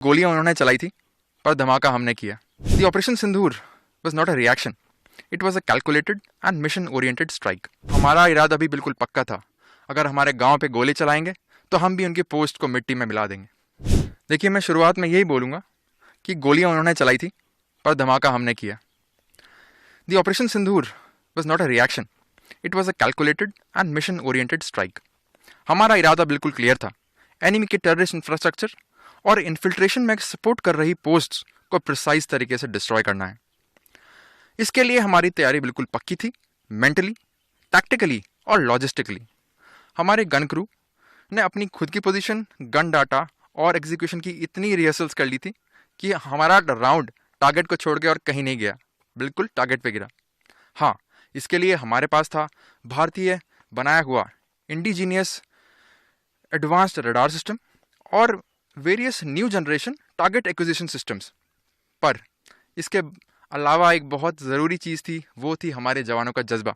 गोलियां उन्होंने चलाई थी, पर धमाका हमने किया। The operation Sindoor was not a reaction, it was a calculated and mission oriented strike. हमारा इरादा भी बिल्कुल पक्का था, अगर हमारे गांव पे गोले चलाएंगे तो हम भी उनकी पोस्ट को मिट्टी में मिला देंगे। देखिए, मैं शुरुआत में यही बोलूँगा कि गोलियां उन्होंने चलाई थी, पर धमाका हमने किया। The operation Sindoor was not a reaction, it was a calculated and mission oriented strike. हमारा इरादा बिल्कुल क्लियर था, एनिमी के टेररिस्ट इंफ्रास्ट्रक्चर और इन्फिल्ट्रेशन में सपोर्ट कर रही पोस्ट्स को प्रिसाइज तरीके से डिस्ट्रॉय करना है। इसके लिए हमारी तैयारी बिल्कुल पक्की थी, मेंटली, टैक्टिकली और लॉजिस्टिकली। हमारे गन क्रू ने अपनी खुद की पोजीशन, गन डाटा और एग्जीक्यूशन की इतनी रिहर्सल्स कर ली थी कि हमारा राउंड टारगेट को छोड़ के और कहीं नहीं गया, बिल्कुल टारगेट पे गिरा। हाँ, इसके लिए हमारे पास था भारतीय बनाया हुआ इंडिजीनियस एडवांस्ड रडार सिस्टम और various new generation target acquisition systems. पर इसके अलावा एक बहुत ज़रूरी चीज़ थी, वो थी हमारे जवानों का जज्बा।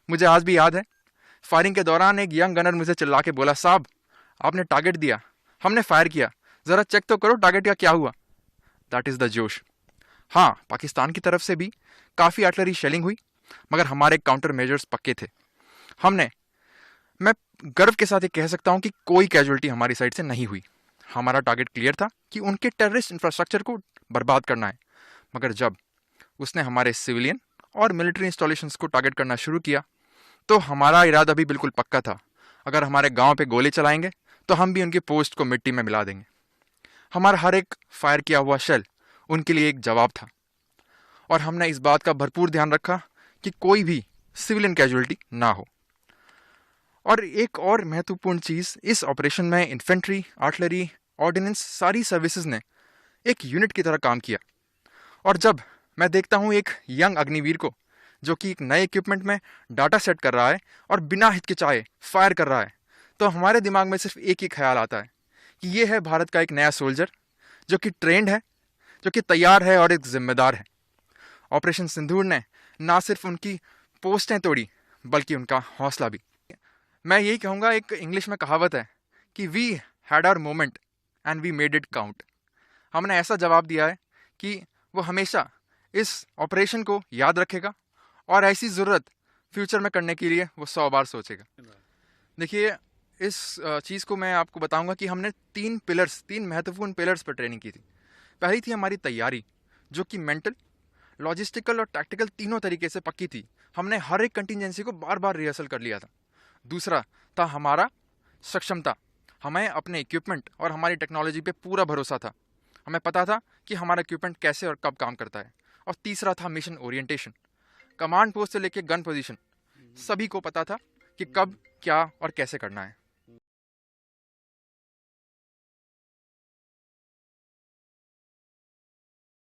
मुझे आज भी याद है, फायरिंग के दौरान एक यंग गनर मुझे चिल्ला के बोला, साहब आपने टारगेट दिया, हमने फायर किया, ज़रा चेक तो करो टारगेट का क्या हुआ। दैट इज़ द जोश। हाँ, पाकिस्तान की तरफ से भी काफ़ी आर्टिलरी शेलिंग हुई, मगर हमारे काउंटर मेजर्स पक्के थे। मैं गर्व के साथ ये कह सकता हूँ कि कोई कैजुअलिटी हमारी साइड से नहीं हुई। हमारा टारगेट क्लियर था कि उनके टेररिस्ट इंफ्रास्ट्रक्चर को बर्बाद करना है। मगर जब उसने हमारे सिविलियन और मिलिट्री इंस्टॉलेशंस को टारगेट करना शुरू किया, तो हमारा इरादा भी बिल्कुल पक्का था, अगर हमारे गांव पे गोले चलाएंगे तो हम भी उनकी पोस्ट को मिट्टी में मिला देंगे। हमारा हर एक फायर किया हुआ शेल उनके लिए एक जवाब था, और हमने इस बात का भरपूर ध्यान रखा कि कोई भी सिविलियन कैजुअलिटी ना हो। और एक और महत्वपूर्ण चीज़, इस ऑपरेशन में इन्फेंट्री, आर्टिलरी, ऑर्डिनेंस, सारी सर्विसेज ने एक यूनिट की तरह काम किया। और जब मैं देखता हूँ एक यंग अग्निवीर को जो कि एक नए इक्विपमेंट में डाटा सेट कर रहा है और बिना हिचकिचाए फायर कर रहा है, तो हमारे दिमाग में सिर्फ एक ही ख्याल आता है कि ये है भारत का एक नया सोल्जर जो कि ट्रेंड है, जो कि तैयार है और एक जिम्मेदार है। ऑपरेशन सिंदूर ने ना सिर्फ उनकी पोस्टें तोड़ी, बल्कि उनका हौसला भी। मैं यही कहूँगा, एक इंग्लिश में कहावत है कि we had our moment and we made it count. हमने ऐसा जवाब दिया है कि वो हमेशा इस ऑपरेशन को याद रखेगा और ऐसी ज़रूरत फ्यूचर में करने के लिए वो 100 बार सोचेगा। देखिए, इस चीज़ को मैं आपको बताऊंगा कि हमने तीन महत्वपूर्ण पिलर्स पर ट्रेनिंग की थी। पहली थी हमारी तैयारी, जो कि मेंटल, लॉजिस्टिकल और टैक्टिकल तीनों तरीके से पक्की थी। हमने हर एक कंटिजेंसी को बार बार रिहर्सल कर लिया था। दूसरा था हमारा सक्षमता, हमें अपने इक्विपमेंट और हमारी टेक्नोलॉजी पे पूरा भरोसा था, हमें पता था कि हमारा इक्विपमेंट कैसे और कब काम करता है। और तीसरा था मिशन ओरिएंटेशन, कमांड पोस्ट से लेके गन पोजीशन, सभी को पता था कि कब, क्या और कैसे करना है।